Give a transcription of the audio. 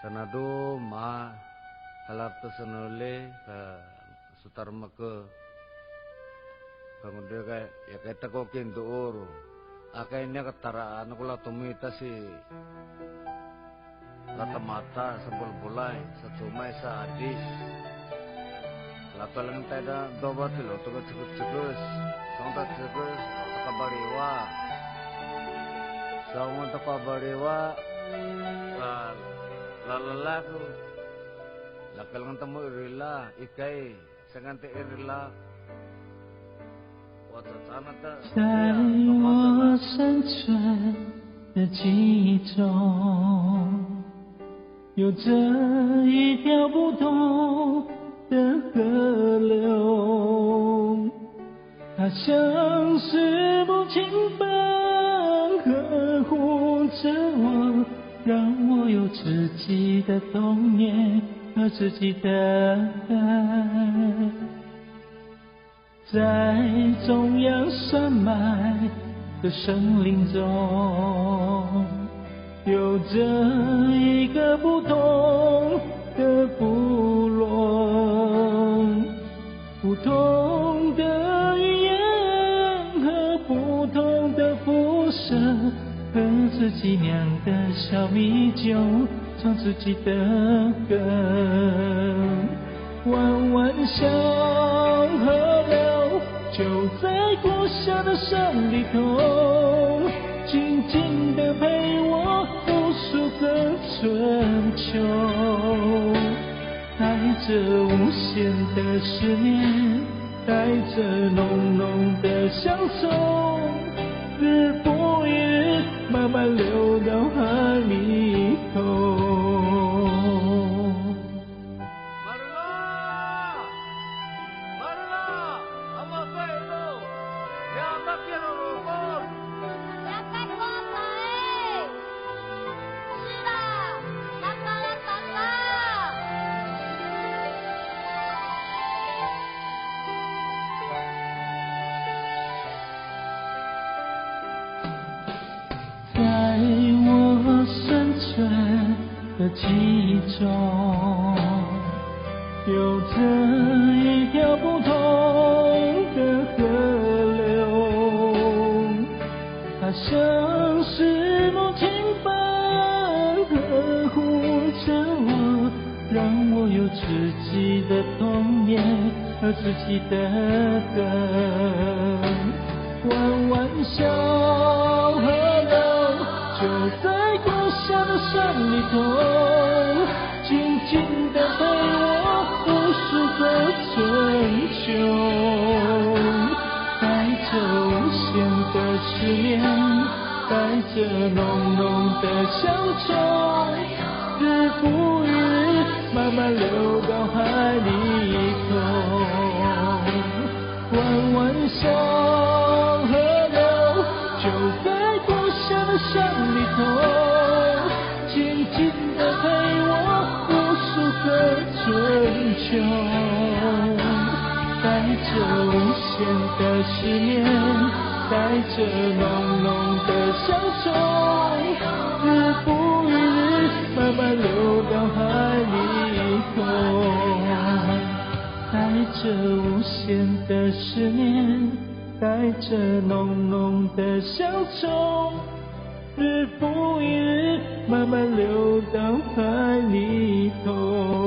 Sanadu ma halap sanule ka sutar maka kemudian kayak ya kita kokin tuur akainya ketaraan kula tumita si rata mata sebul bulai secumai sadis lapalang tada dobat lo tuh cekus sontak cekus kabariwa sama tak kabariwa lalalaku lakalang temu irila ikai sangante irila 在我生存的记忆中，有着一条不同的河流，它像是母亲般呵护着我，让我有自己的童年和自己的爱。在中央山脉的森林中，有着一个不同的部落，不同的语言和不同的肤色，喝自己酿的小米酒，唱自己的歌，弯弯小河流就在故乡的山里头，静静地陪我无数个春秋，带着无限的思念，带着浓浓的乡愁，日复一日慢慢流到海里头。的记忆中，有着一条不同的河流，它像是母亲般呵护着我，让我有自己的童年和自己的歌，弯弯小河流就在故乡的山里头，静静地陪我无数个春秋，带着无限的思念，带着浓浓的乡愁，日复一日慢慢流到海里头，弯弯小河流就在故乡的山里头，静静地陪我无数个春秋，带着无限的思念，带着浓浓的乡愁，日复一日慢慢流到海里头，带着无限的思念，带着浓浓的乡愁，日复一日慢慢流到海里头。